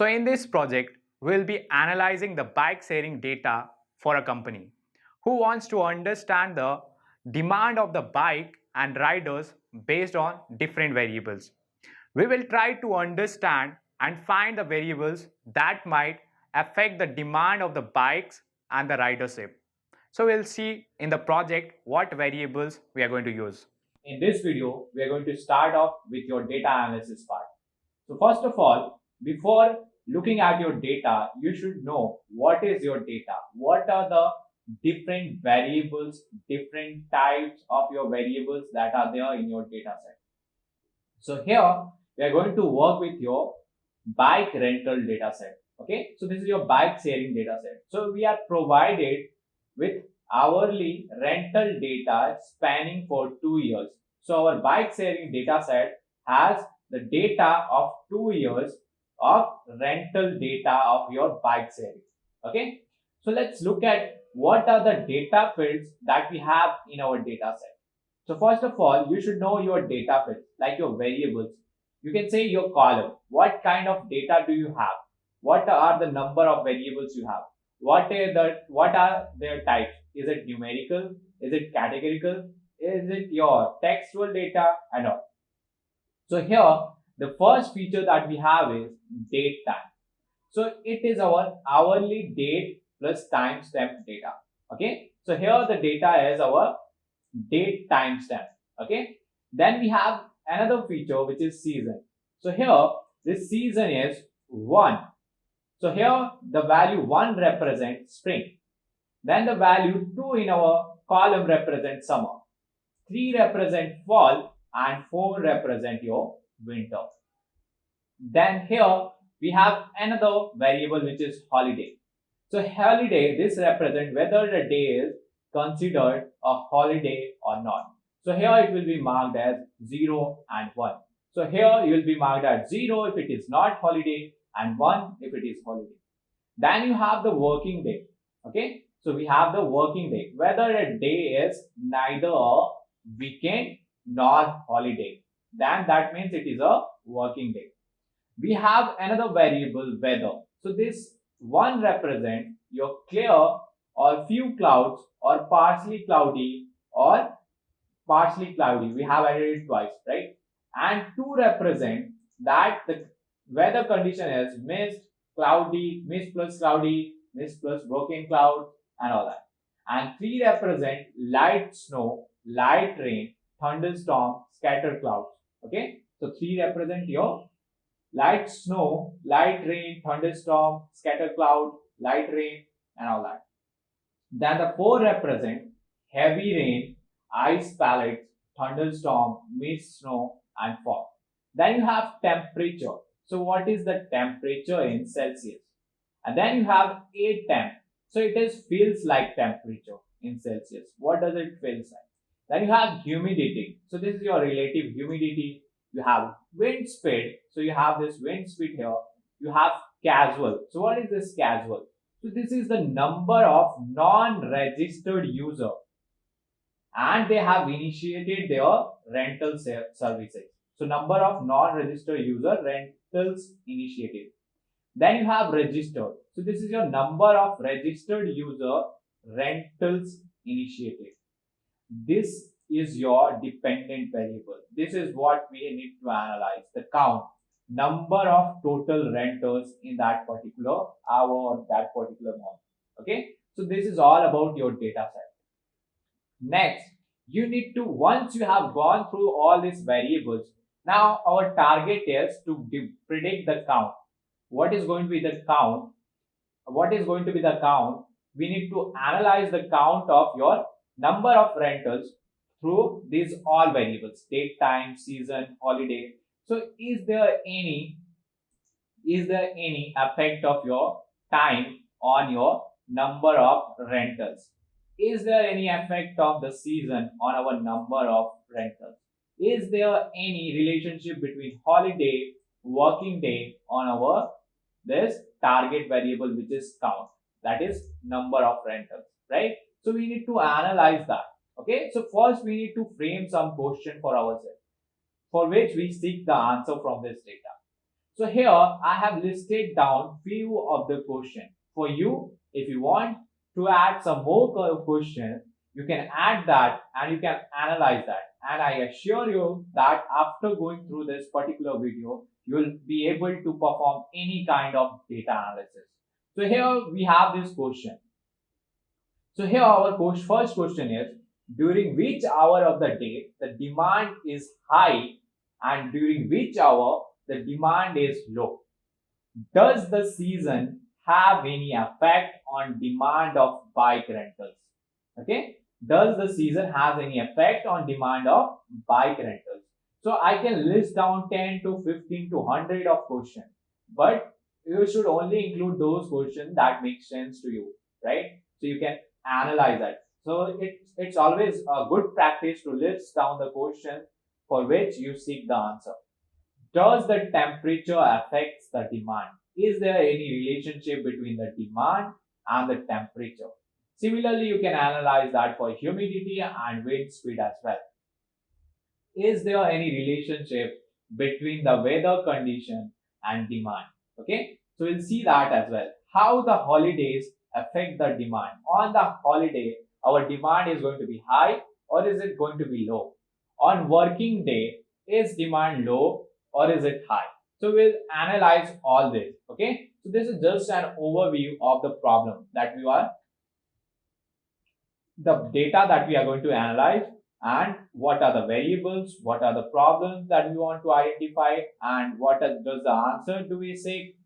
So in this project, we'll be analyzing the bike sharing data for a company who wants to understand the demand of the bike and riders based on different variables. We will try to understand and find the variables that might affect the demand of the bikes and the ridership. So we'll see in the project what variables we are going to use. In this video, we are going to start off with your data analysis part. So first of all, before looking at your data, you should know what is your data. What are the different variables, different types of your variables that are there in your data set. So here we are going to work with your bike rental data set. Okay, so this is your bike sharing data set. So we are provided with hourly rental data spanning for 2 years. So our bike sharing data set has the data of 2 years of rental data of your bike sharing. Okay, so let's look at what are the data fields that we have in our data set. So first of all, you should know your data fields, like your variables. You can say your column. What kind of data do you have? What are the number of variables you have? What are their types? Is it numerical? Is it categorical? Is it your textual data and all? So here, the first feature that we have is date time. So it is our hourly date plus timestamp data. Okay. So here the data is our date timestamp. Okay. Then we have another feature which is season. So here this season is 1. So here the value 1 represents spring. Then the value 2 in our column represents summer. 3 represent fall and 4 represent your winter. Then here we have another variable which is holiday. So holiday, this represents whether the day is considered a holiday or not. So here it will be marked as 0 and 1. So here you will be marked as 0 if it is not holiday and 1 if it is holiday. Then you have the working day. Okay. So we have the working day, whether a day is neither a weekend nor holiday. Then that means it is a working day. We have another variable weather. So this one represents your clear or few clouds or partially cloudy or partially cloudy. We have added it twice, right? And 2 represent that the weather condition is mist, cloudy, mist plus cloudy, mist plus broken cloud and all that. And 3 represent light snow, light rain, thunderstorm, scattered clouds. Okay. So 3 represent your light snow, light rain, thunderstorm, scattered cloud, light rain and all that. Then the 4 represent heavy rain, ice pellets, thunderstorm, mist, snow and fog. Then you have temperature. So what is the temperature in Celsius? And then you have a temp. So it is feels like temperature in Celsius. What does it feels like? Then you have humidity. So this is your relative humidity. You have wind speed. So you have this wind speed here. You have casual. So what is this casual? So this is the number of non-registered user and they have initiated their rental services. So number of non-registered user rentals initiated. Then you have registered. So this is your number of registered user rentals initiated. This is your dependent variable. This is what we need to analyze, the count, number of total renters in that particular hour or that particular month. Okay, so this is all about your data set. Next, you need to, once you have gone through all these variables, now our target is to predict the count. What is going to be the count? What is going to be the count? We need to analyze the count of your number of rentals through these all variables, date, time, season, holiday. So is there any effect of your time on your number of rentals? Is there any effect of the season on our number of rentals? Is there any relationship between holiday, working day on our this target variable which is count, that is number of rentals, right? So we need to analyze that. Okay, so first we need to frame some question for ourselves for which we seek the answer from this data. So here I have listed down few of the questions. For you, if you want to add some more questions, you can add that and you can analyze that. And I assure you that after going through this particular video, you will be able to perform any kind of data analysis. So here we have this question. So here our first question is, during which hour of the day the demand is high and during which hour the demand is low? Does the season have any effect on demand of bike rentals? Okay. Does the season has any effect on demand of bike rentals? So I can list down 10 to 15 to 100 of questions, but you should only include those questions that make sense to you, right? So you can analyze that. So it's always a good practice to list down the question for which you seek the answer. Does the temperature affects the demand? Is there any relationship between the demand and the temperature? Similarly, you can analyze that for humidity and wind speed as well. Is there any relationship between the weather condition and demand? Okay, so we'll see that as well. How the holidays affect the demand. On the holiday, our demand is going to be high or is it going to be low? On working day, is demand low or is it high? So we'll analyze all this. Okay, so this is just an overview of the problem that the data that we are going to analyze, and what are the variables, what are the problems that we want to identify, and does the answer do we seek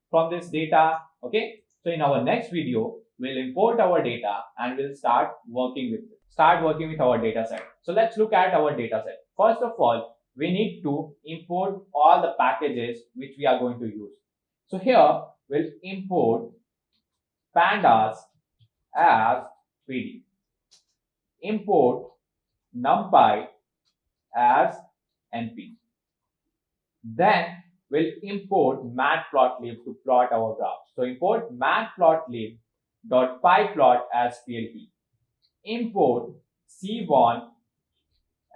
from this data. Okay, so in our next video we'll import our data and we'll start working with our data set. So let's look at our data set. First of all, we need to import all the packages which we are going to use. So here we'll import pandas as PD, import numpy as np. Then we'll import matplotlib to plot our graph. So import matplotlib.pyplot as plt. Import cbon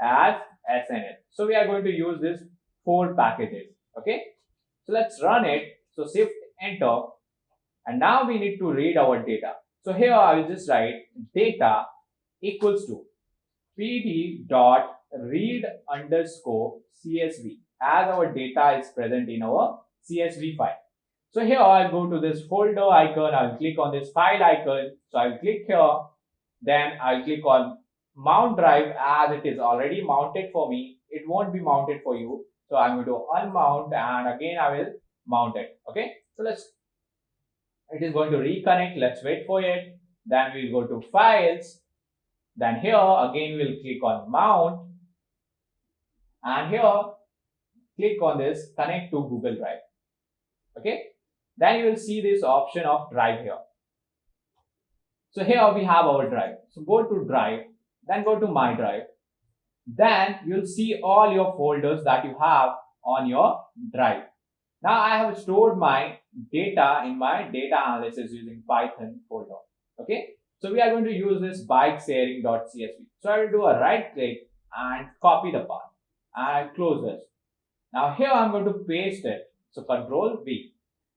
as snl. So we are going to use these 4 packages. Okay, so let's run it. So shift enter, and now we need to read our data. So here I will just write data equals to pd.read underscore csv, as our data is present in our csv file. So here I'll go to this folder icon, I'll click on this file icon. So I'll click here, then I'll click on mount drive. As it is already mounted for me, it won't be mounted for you. So I'm going to unmount and again I will mount it. Okay, so it is going to reconnect. Let's wait for it. Then we'll go to files. Then here again we'll click on mount, and here click on this connect to Google Drive. Okay, then you will see this option of drive here. So here we have our drive. So go to drive, then go to my drive. Then you'll see all your folders that you have on your drive. Now I have stored my data in my data analysis using Python folder. Okay, so we are going to use this bikesharing.csv. So I will do a right click and copy the path and close this. Now here I'm going to paste it. So Control V.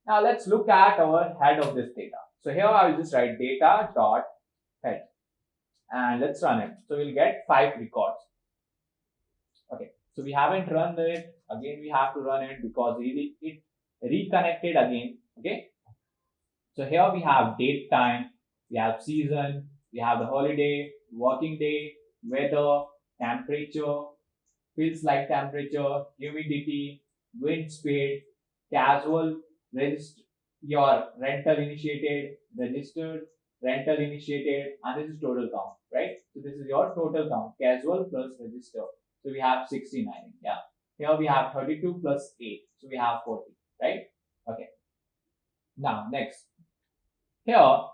Now let's look at our head of this data. So here I will just write data.head and let's run it. So we'll get 5 records. Okay, so we haven't run it. Again, we have to run it because it reconnected again. Okay, so here we have date, time, we have season, we have the holiday, working day, weather, temperature, feels like temperature, humidity, wind speed, casual, your rental initiated, registered, rental initiated, and this is total count, right? So this is your total count, casual plus register. So we have 69. Yeah. Here we have 32 plus 8. So we have 40, right? Okay. Now next. Here,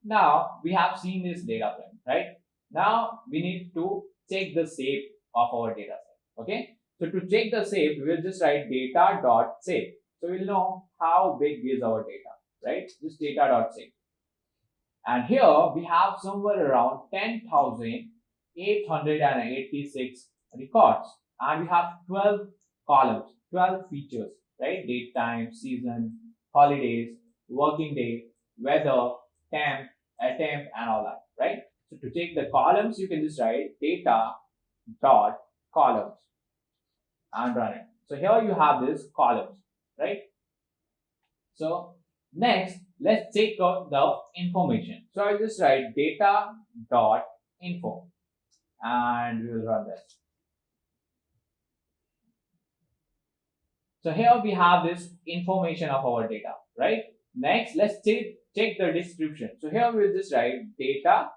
now we have seen this data frame, right? Now we need to check the shape of our data set. Okay. So to check the shape, we will just write data.shape. So we'll know how big is our data, right? This data.shape. And here we have somewhere around 10,886 records, and we have 12 columns, 12 features, right? Date, time, season, holidays, working day, weather, temp, attempt, and all that, right? So to take the columns, you can just write data dot columns and run it. So here you have this columns, right? So next, let's take out the information. So I'll just write data dot info and we will run this. So here we have this information of our data, right? Next, let's check the description. So here we'll just write data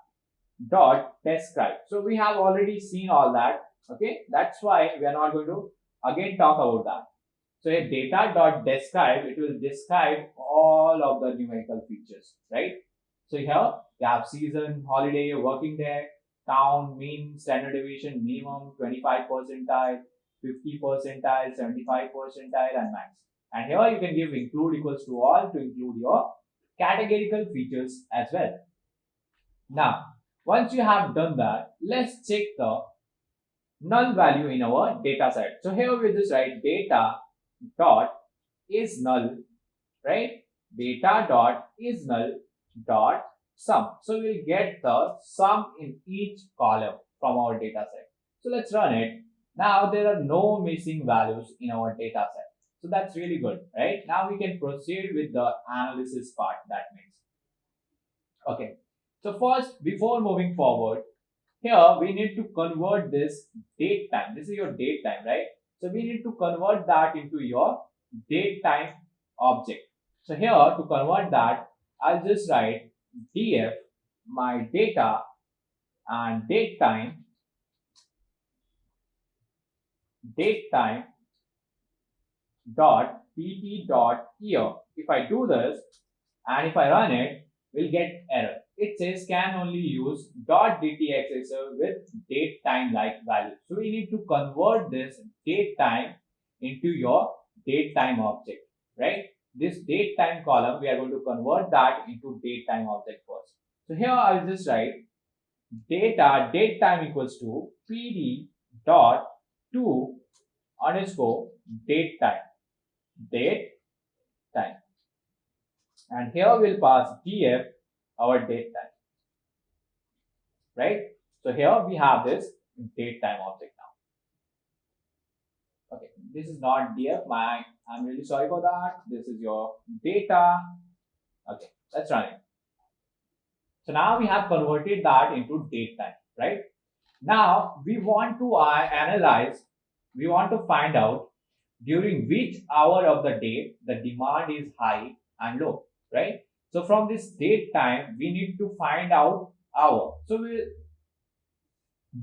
dot describe. So we have already seen all that. Okay, that's why we are not going to again talk about that. So here data dot describe, it will describe all of the numerical features, right? So here you have season, holiday, working day, town, mean, standard deviation, minimum, 25 percentile, 50 percentile, 75 percentile, and max. And here you can give include equals to all to include your categorical features as well. Now, once you have done that, let's check the null value in our data set. So here we just write data dot is null, right? Data dot is null dot sum. So we'll get the sum in each column from our data set. So let's run it. Now there are no missing values in our data set. So that's really good, right? Now we can proceed with the analysis part, that means. Okay. So first, before moving forward, here we need to convert this date time. This is your date time, right? So we need to convert that into your date time object. So here to convert that, I'll just write df my data and date time dot pt dot year. If I do this and if I run it, we'll get error. It says can only use dot dt accessor with date time like value. So we need to convert this date time into your date time object, right? This date time column, we are going to convert that into date time object first. So here I'll just write data date time equals to pd dot to underscore date time, and here we'll pass df our date time, right? So here we have this date time object now. Okay, this is not df, I'm really sorry for that. This is your data. Okay, let's run it. So now we have converted that into date time, right? Now we want to analyze, we want to find out during which hour of the day the demand is high and low, right? So from this date time, we need to find out hour. So we'll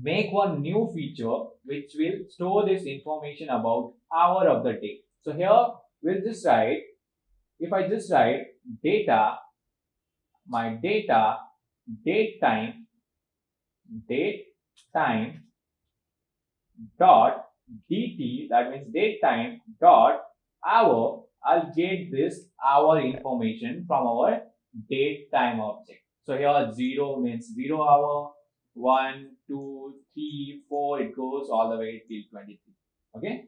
make one new feature which will store this information about hour of the day. So here we'll just write, if I just write data, my data, date time dot dt, that means date time dot hour, I'll get this hour information from our date time object. So here 0 means 0 hour, 1, 2, 3, 4, it goes all the way till 23. Okay.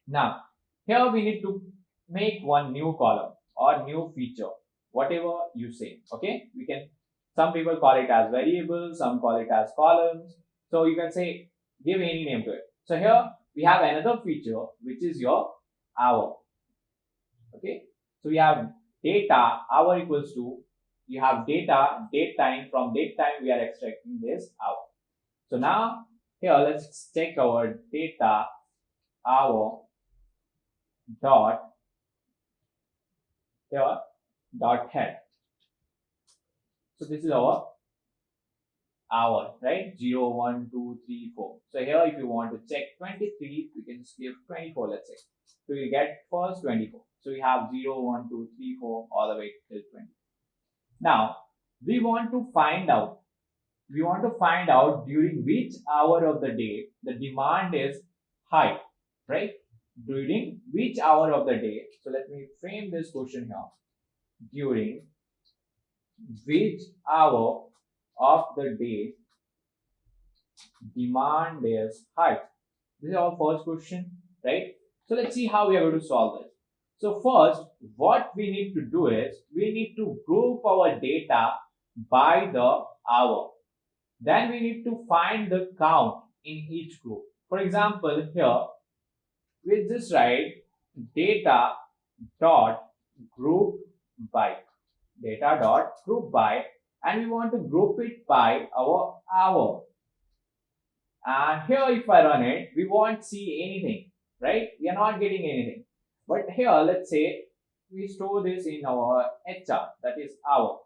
Now here we need to make one new column or new feature, whatever you say. Okay, we can, some people call it as variables, some call it as columns. So you can say, give any name to it. So here we have another feature which is your hour. Okay, so we have data hour equals to, you have data date time, from date time we are extracting this hour. So now here let's check our data hour dot here dot head. So this is our hour, right? 0, 1, 2, 3, 4. So here if you want to check 23, we can just give 24, let's say. So we get first 24. So we have 0, 1, 2, 3, 4 all the way till 20. Now we want to find out during which hour of the day the demand is high, right? During which hour of the day. So let me frame this question here. During which hour of the day demand is high? This is our first question, right? So let's see how we are going to solve this. So first, what we need to do is we need to group our data by the hour. Then we need to find the count in each group. For example, here we'll just write data dot group by, data dot group by, and we want to group it by our hour. And here if I run it, we won't see anything, right? We are not getting anything. But here, let's say we store this in our HR, that is hour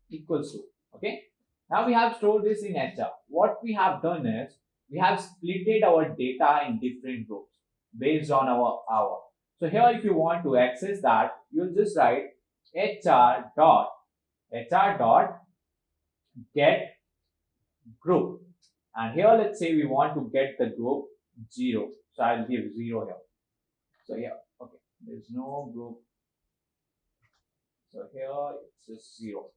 equals to, okay? Now we have stored this in HR. What we have done is we have splitted our data in different groups based on our hour. So here if you want to access that, you'll just write HR dot get group. And here let's say we want to get the group 0. So I'll give 0 here. So here, okay, there's no group. So here it's just 0.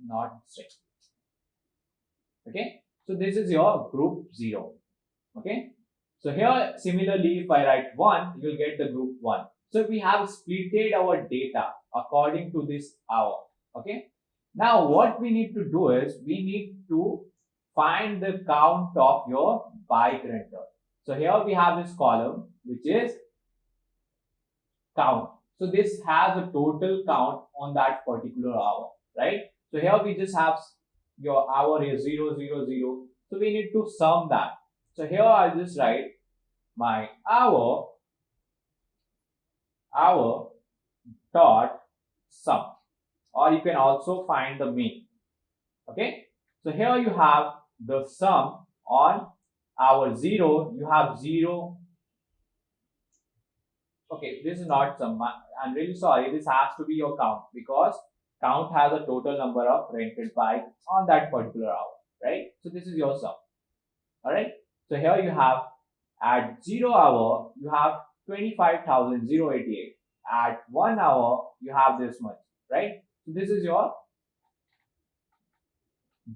Not string. Okay, so this is your group 0. Okay, so here similarly if I write 1, you'll get the group 1. So we have splitted our data according to this hour. Okay, now what we need to do is we need to find the count of your bike rental. So here we have this column which is count. So this has a total count on that particular hour, right? So here we just have your hour is 0, 0, 0. So we need to sum that. So here I'll just write my hour dot sum, or you can also find the mean. Okay, so here you have the sum on hour 0. You have 0. Okay, this is not sum. I'm really sorry. This has to be your count because count has a total number of rented bike on that particular hour, right? So this is your sum. All right. So here you have at 0 hour you have 25,088. At 1 hour you have this much, right? So this is your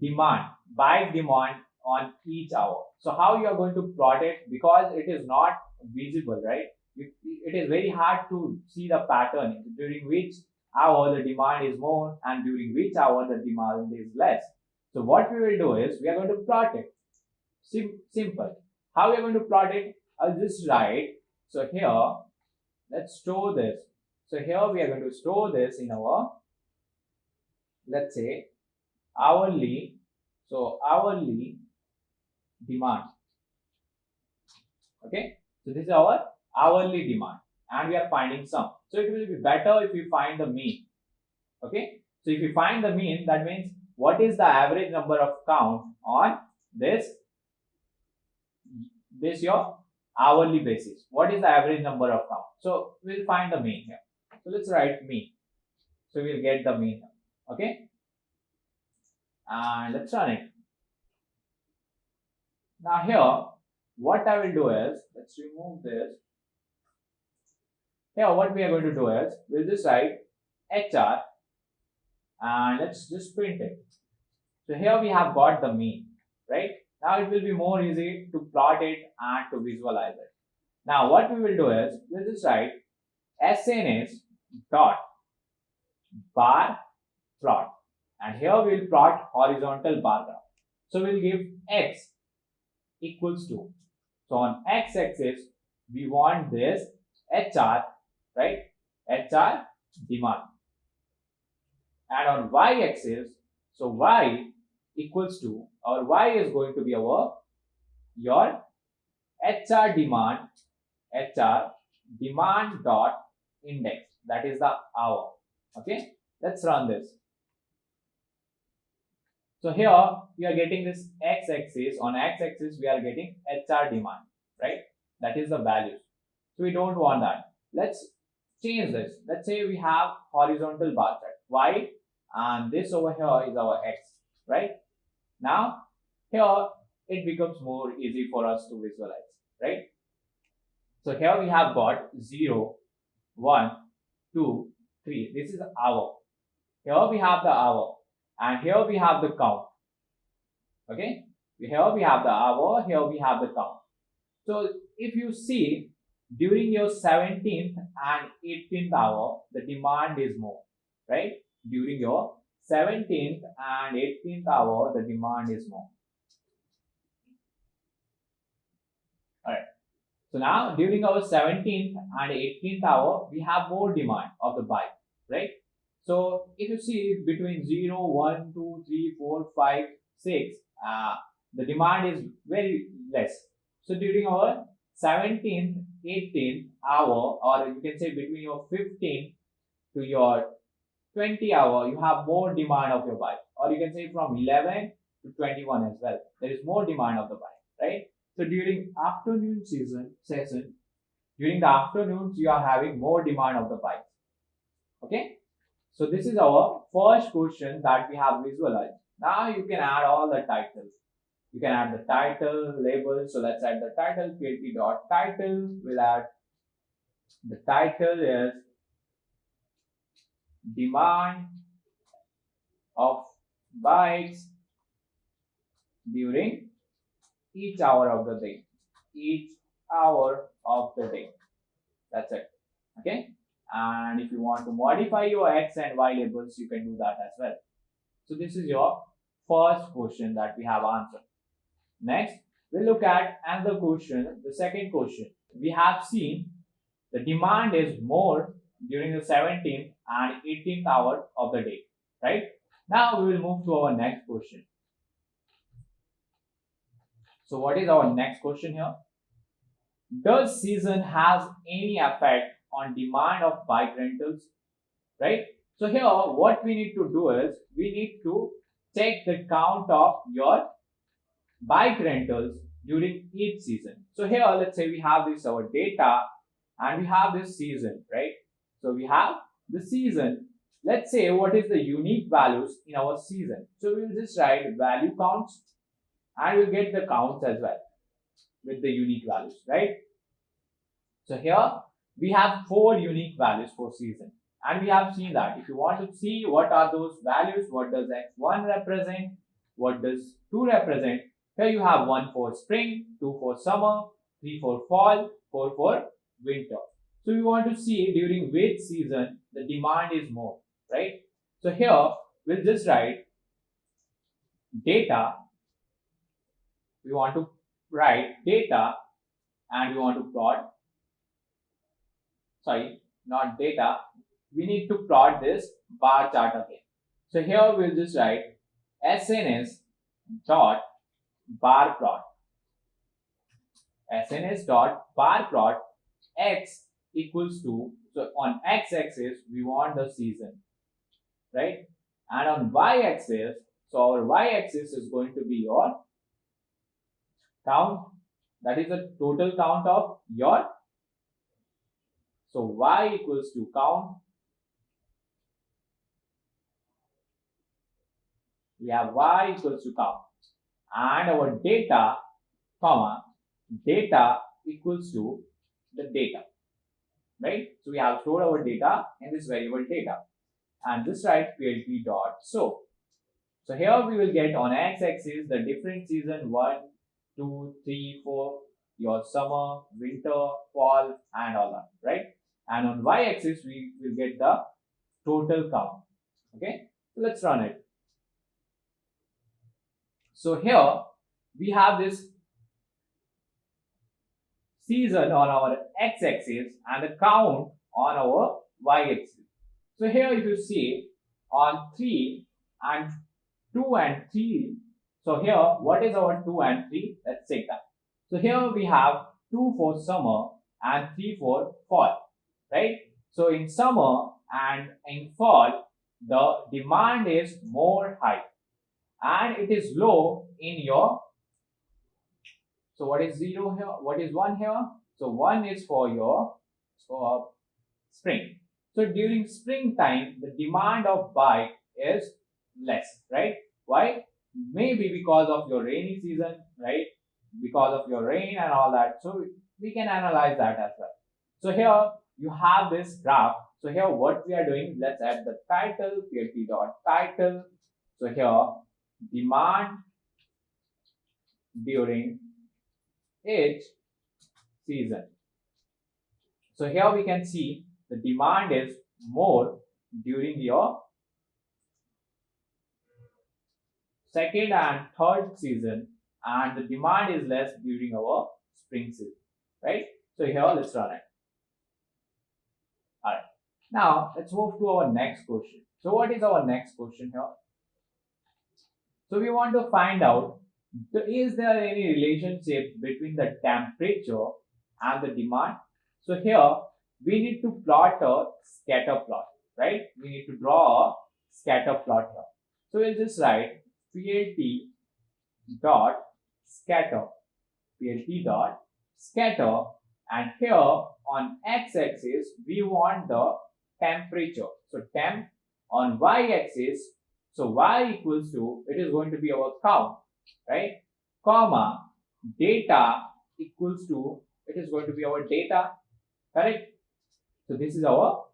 demand, bike demand on each hour. So how you are going to plot it, because it is not visible, right? It is very hard to see the pattern during which hour the demand is more and during which hour the demand is less. So what we will do is we are going to plot it. Simple. How we are going to plot it? I'll just write. So here, let's store this. So here we are going to store this in our, let's say, hourly. So hourly demand. Okay. So this is our hourly demand, and we are finding sum. So it will be better if you find the mean. Okay. So if you find the mean, that means what is the average number of count on this your hourly basis. What is the average number of count? So we'll find the mean here. So let's write mean. So we'll get the mean here. Okay. And let's run it. Now here, what I will do is, let's remove this. Here, what we are going to do is, we'll just write HR and let's just print it. So here we have got the mean, right? Now it will be more easy to plot it and to visualize it. Now what we will do is, we'll just write SNS dot bar plot, and here we'll plot horizontal bar graph. So we'll give X equals to, so on X-axis we want this HR, right? HR demand, and on Y-axis, so Y equals to, or Y is going to be your HR demand dot index, that is the hour. Okay, let's run this. So here we are getting this X-axis. On X-axis we are getting HR demand, right? That is the values. So we don't want that. Let's change this. Let's say we have horizontal bar chart, Y, and this over here is our X, right? Now here it becomes more easy for us to visualize, right? So here we have got 0, 1, 2, 3. This is the hour. Here we have the hour, and here we have the count. Okay, here we have the hour, here we have the count. So if you see, during your 17th and 18th hour, the demand is more, right? During your 17th and 18th hour, the demand is more. Alright. So now during our 17th and 18th hour, we have more demand of the bike, right? So if you see between 0, 1, 2, 3, 4, 5, 6, the demand is very less. So during our 17th, 18th hour, or you can say between your 15th to your 20 hour, you have more demand of your bike, or you can say from 11 to 21 as well. There is more demand of the bike, right? So during afternoon session, during the afternoons, you are having more demand of the bike. Okay. So this is our first question that we have visualized. Now you can add all the titles. You can add the title, label. So let's add the title, PHP dot title. We'll add the title is demand of bikes during each hour of the day. Each hour of the day. That's it. Okay. And if you want to modify your X and Y labels, you can do that as well. So this is your first question that we have answered. Next, we'll look at another question, the second question. We have seen the demand is more during the 17th and 18th hour of the day, right? Now we will move to our next question. So what is our next question here? Does season has any effect on demand of bike rentals, right? So here what we need to do is we need to check the count of your bike rentals during each season. So here let's say we have this our data and we have this season, right? So we have the season. Let's say what is the unique values in our season. So we'll just write value counts and we'll get the counts as well with the unique values, right? So here we have 4 unique values for season, and we have seen that. If you want to see what are those values, what does X1 represent, what does 2 represent, here you have 1 for spring, 2 for summer, 3 for fall, 4 for winter. So we want to see during which season the demand is more, right? So here we'll just write data. We want to write data and we want to plot. Sorry, not data. We need to plot this bar chart again. So here we'll just write SNS dot bar plot. SNS dot bar plot X equals to, so on X axis we want the season, right? And on Y axis, so our Y axis is going to be your count, that is the total count of your. So Y equals to count. We have Y equals to count. And our data, comma, data equals to the data, right? So we have stored our data in this variable data. And this write PHP dot so. So here we will get on X-axis the different season 1, 2, 3, 4, your summer, winter, fall, and all that, right? And on Y-axis we will get the total count. Okay, so let's run it. So here we have this season on our X-axis and the count on our Y-axis. So here if you see on 3 and 2 and 3, so here what is our 2 and 3? Let's check that. So here we have 2 for summer and 3 for fall, right? So in summer and in fall, the demand is more high and it is low in your. So what is 0 here? What is 1 here? So 1 is for your spring. So during springtime, the demand of bike is less, right? Why? Maybe because of your rainy season, right? Because of your rain and all that. So we can analyze that as well. So here you have this graph. So here what we are doing, let's add the title, PHP dot title. So here demand during each season. So here we can see the demand is more during your second and third season, and the demand is less during our spring season, right? So here let's run it. All right. Now let's move to our next question. So what is our next question here? So we want to find out, is there any relationship between the temperature and the demand? So here we need to plot a scatter plot, right? We need to draw a scatter plot here. So we'll just write PLT dot scatter, PLT dot scatter, and here on x-axis we want the temperature. So temp. On y-axis, so y equals to, it is going to be our count, right? Comma, data equals to, it is going to be our data, correct? So this is our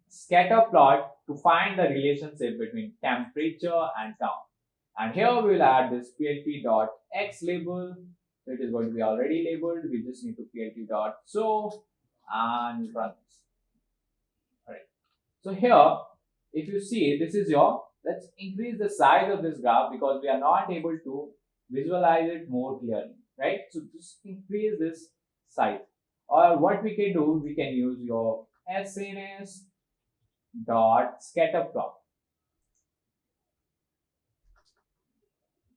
scatter plot to find the relationship between temperature and count. And here we will add this PLT dot x label. So it is going to be already labeled. We just need to PLT dot show and run this. All right. So here, if you see, this is your, let's increase the size of this graph because we are not able to visualize it more clearly, right? So just increase this size. Or what we can do, we can use your SNS dot scatter plot.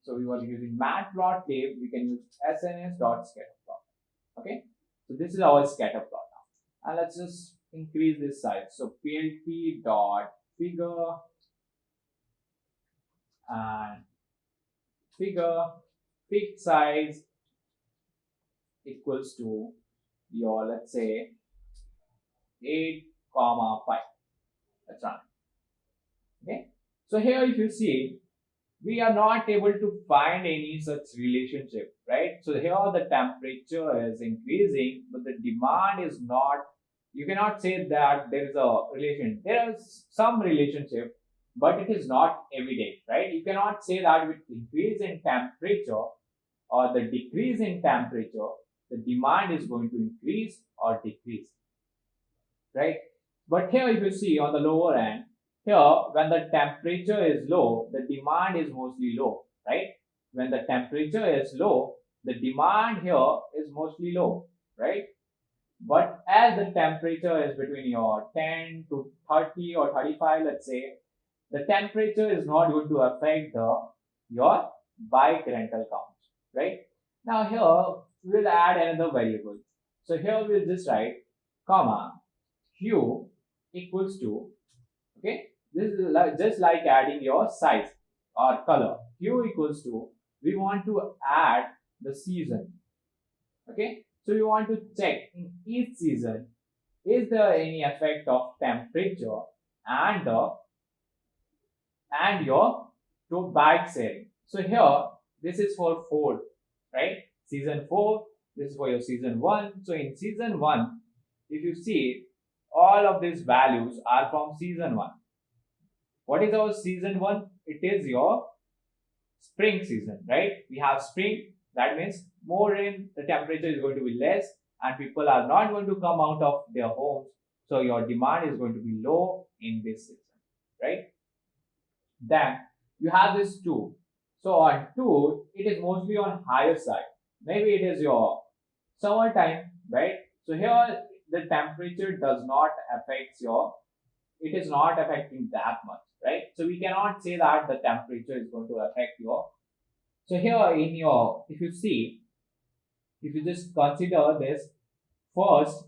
So we were using matplotlib, we can use SNS dot scatter plot. Okay, so this is our scatter plot now. And let's just increase this size. So PLT dot figure and figure fig size equals to your, let's say, 8,5. That's right. Okay. So here if you see, we are not able to find any such relationship, right? So here the temperature is increasing, but the demand is not. You cannot say that there is a relation. There is some relationship, but it is not evident, right? You cannot say that with increase in temperature or the decrease in temperature, the demand is going to increase or decrease, right? But here if you see on the lower end, here when the temperature is low, the demand is mostly low, right? When the temperature is low, the demand here is mostly low, right? But as the temperature is between your 10 to 30 or 35, let's say, the temperature is not going to affect your bike rental count, right? Now here we'll add another variable. So here we'll just write comma hue equals to, okay, this is just like adding your size or color. Hue equals to, we want to add the season, okay? So we want to check in each season, is there any effect of temperature and your to bike sharing. So here this is for 4, right? Season 4, this is for your season 1. So in season 1, if you see, all of these values are from season 1. What is our season 1? It is your spring season, right? We have spring, that means more rain, the temperature is going to be less and people are not going to come out of their homes. So your demand is going to be low in this season, right? Then you have this 2. So on 2, it is mostly on higher side. Maybe it is your summertime, right? So here the temperature does not affect it is not affecting that much, right? So we cannot say that the temperature is going to affect so here in your, if you see, if you just consider this first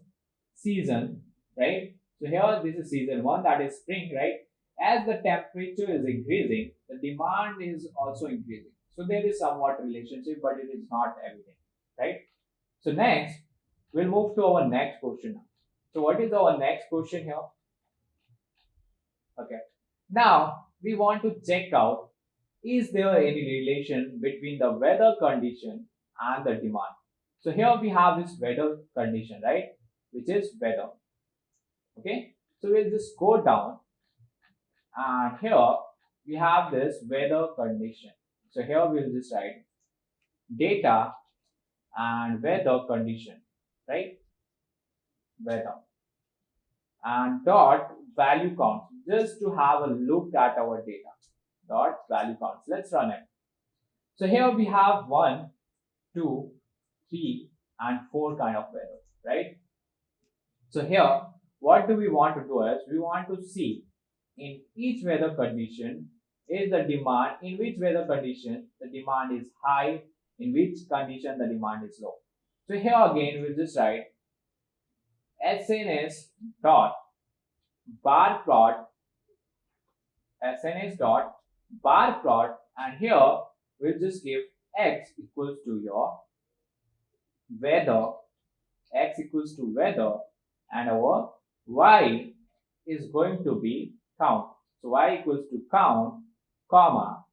season, right? So here this is season 1, that is spring, right? As the temperature is increasing, the demand is also increasing. So there is somewhat relationship, but it is not evident, right? So next, we'll move to our next question now. So what is our next question here? Okay. Now we want to check out, is there any relation between the weather condition and the demand? So here we have this weather condition, right? Which is weather. Okay. So we'll just go down and here we have this weather condition. So here we'll just write data and weather condition, right? weather, and dot value counts, just to have a look at our data. Dot value counts. Let's run it. So here we have 1, 2, 3, and 4 kind of weather, right? So here, what do we want to do is we want to see in each weather condition is the demand, in which weather condition the demand is high, in which condition the demand is low. So here again we'll just write SNS dot bar plot, SNS dot bar plot, and here we'll just give x equals to your weather, x equals to weather, and our y is going to be count. So y equals to count, comma,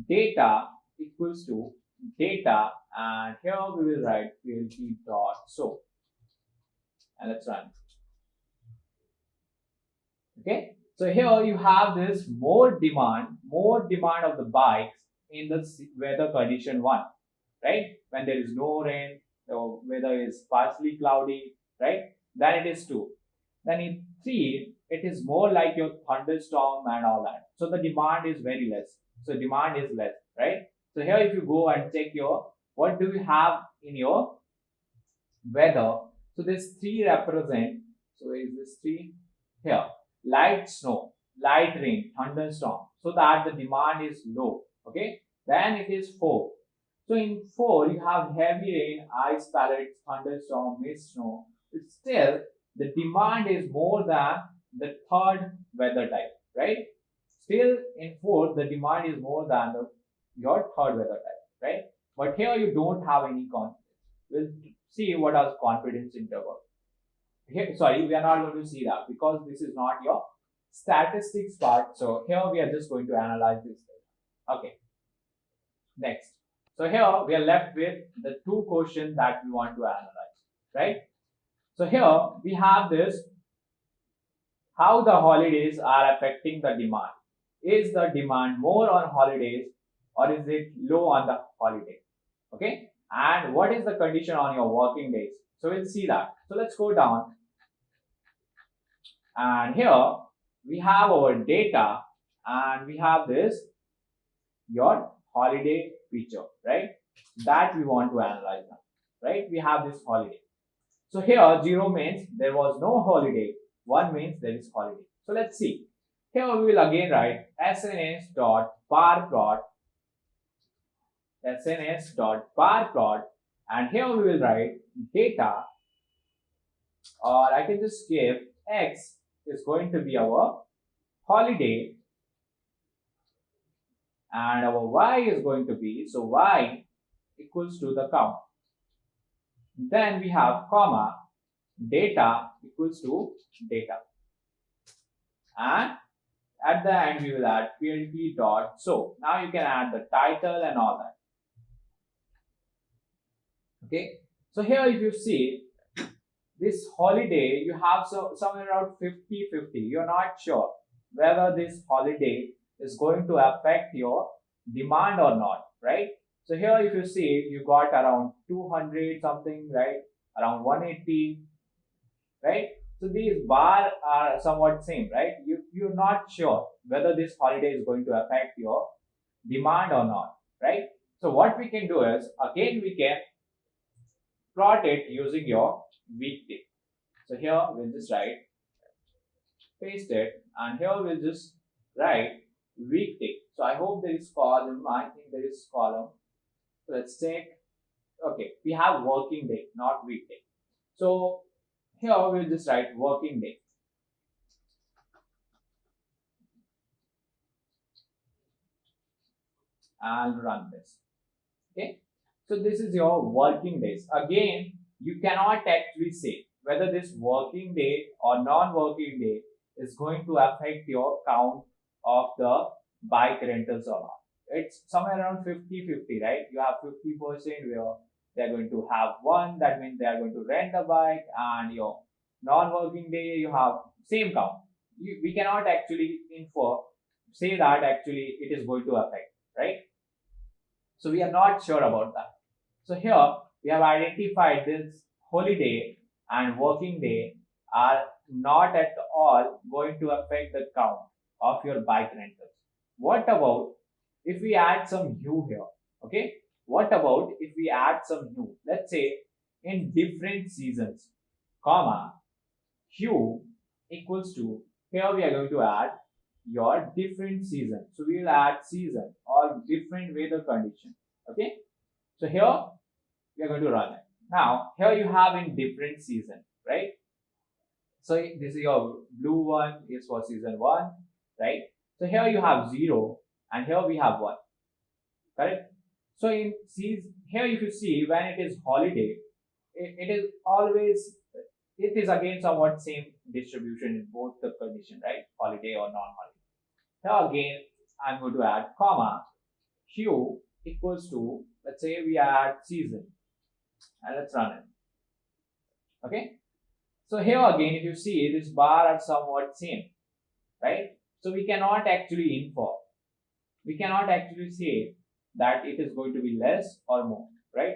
data equals to data, and here we will write PLT dot so, and let's run. Okay, so here you have this more demand of the bikes in the weather condition 1, right? When there is no rain, the weather is partially cloudy, right? Then it is 2. Then in 3, it is more like your thunderstorm and all that. So the demand is very less. So demand is less, right? So here if you go and check your, what do you have in your weather? So this 3 represent, so is this 3 here? Light snow, light rain, thunderstorm, so that the demand is low. Okay, then it is 4. So in 4 you have heavy rain, ice pellets, thunderstorm, mist, snow. But still the demand is more than the third weather type, right? Still in 4 the demand is more than your third weather type, right? But here you don't have any confidence. We'll see what are confidence interval. Here, sorry, we are not going to see that because this is not your statistics part. So here we are just going to analyze this data. Okay. Next. So here we are left with the 2 questions that we want to analyze, right? So here we have this, how the holidays are affecting the demand. Is the demand more on holidays or is it low on the holiday? Okay. And what is the condition on your working days? So we'll see that. So let's go down. And here we have our data and we have this, your holiday feature, right? That we want to analyze now, right? We have this holiday. So here 0 means there was no holiday, 1 means there is holiday. So let's see. Here we will again write SNS dot bar plot, SNS dot bar plot, and here we will write data, or I can just give x is going to be our holiday and our y is going to be, so y equals to the count. Then we have comma, data equals to data, and at the end we will add PLT dot so. Now you can add the title and all that. Okay, so here if you see this holiday, you have somewhere around 50-50. You're not sure whether this holiday is going to affect your demand or not, right? So here if you see, you got around 200 something, right? Around 180, right? So these bar are somewhat same, right? You're not sure whether this holiday is going to affect your demand or not, right? So what we can do is, again we can plot it using your weekday. So here we'll just write, paste it, and here we'll just write weekday. So I hope there is column, I think there is column. So let's take, okay, we have working day, not weekday. So here we'll just write working day. And run this. Okay. So this is your working days. Again, you cannot actually say whether this working day or non-working day is going to affect your count of the bike rentals or not. It's somewhere around 50-50, right? You have 50% where they're going to have 1, that means they are going to rent a bike, and your non-working day you have same count. We cannot actually say that actually it is going to affect, right? So we are not sure about that. So here we have identified this holiday and working day are not at all going to affect the count of your bike rentals. What about if we add some hue here? Okay, what about if we add some hue? Let's say in different seasons, comma, hue equals to, here we are going to add your different season. So we will add season or different weather condition. Okay, so here we are going to run it. Now here you have in different season, right? So this is your blue one is for season 1, right? So here you have 0 and here we have 1, correct? So in season, here if you see when it is holiday, it is always, it is again somewhat same distribution in both the condition, right? Holiday or non-holiday. Here again I'm going to add comma, hue equals to, let's say we add season and let's run it. Okay, so here again if you see this bar are somewhat same, right? So we cannot actually infer, we cannot actually say that it is going to be less or more, right?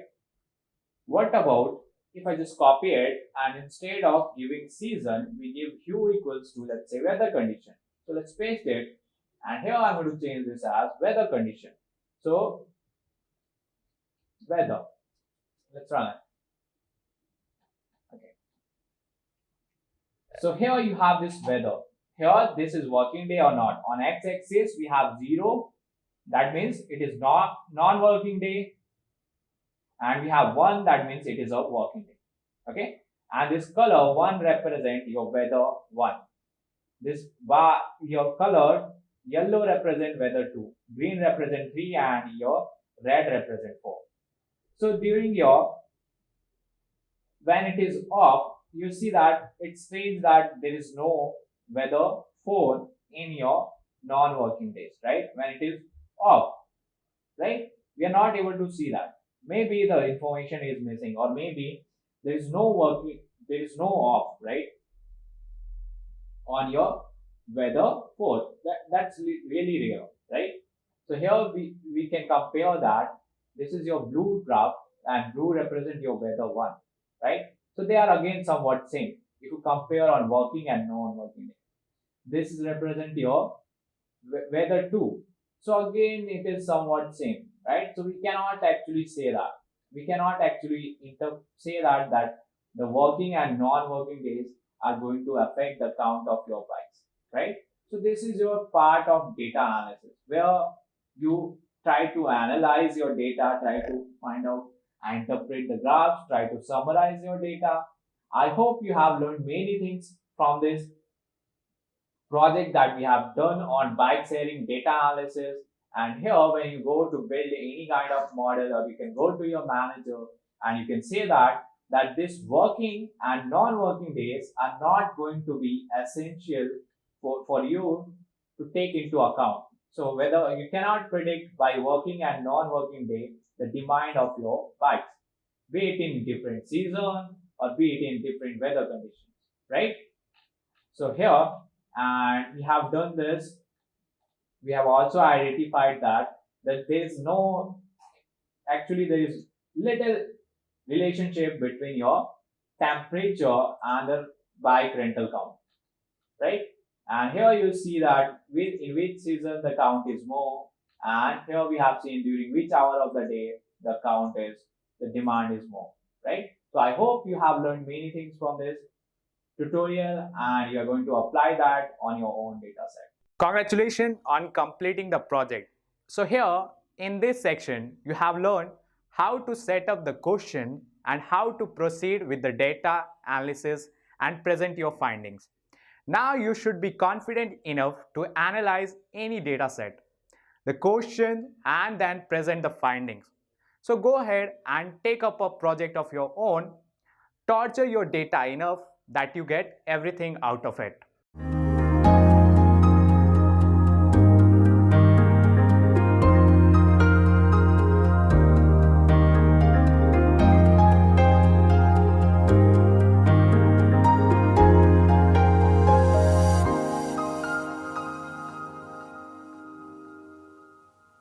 What about if I just copy it and instead of giving season we give hue equals to, let's say, weather condition. So let's paste it and here I'm going to change this as weather condition. So weather, let's run it. Okay, so here you have this weather. Here this is working day or not. On x-axis we have 0, that means it is not non-working day, and we have 1, that means it is a working day. Okay, and this color 1 represent your weather 1. This bar, your color yellow represent weather 2, green represent 3, and your red represent 4. So during your, when it is off, you see that it states that there is no weather 4 in your non-working days, right? When it is off, right? We are not able to see that. Maybe the information is missing, or maybe there is no working, there is no off, right? On your weather 4. That's really rare, right? So here we can compare that. This is your blue graph and blue represent your weather 1, right? So they are again somewhat same if you compare on working and non-working day. This is represent your weather 2. So again it is somewhat same, right? So we cannot actually say that. We cannot actually say that the working and non-working days are going to affect the count of your bikes, right? So this is your part of data analysis, where you try to analyze your data, try to find out and interpret the graphs, try to summarize your data. I hope you have learned many things from this project that we have done on bike sharing data analysis. And here when you go to build any kind of model, or you can go to your manager and you can say that this working and non-working days are not going to be essential for you to take into account. So whether you cannot predict by working and non-working day the demand of your bikes, be it in different season or be it in different weather conditions, right? So here, and we have done this, we have also identified that there is no, actually there is little relationship between your temperature and the bike rental count, right? And here you see that in which season the count is more, and here we have seen during which hour of the day the count is, the demand is more, right? So I hope you have learned many things from this tutorial and you are going to apply that on your own data set. Congratulations on completing the project. So here in this section, you have learned how to set up the question and how to proceed with the data analysis and present your findings. Now you should be confident enough to analyze any data set, the question, and then present the findings. So go ahead and take up a project of your own, torture your data enough that you get everything out of it.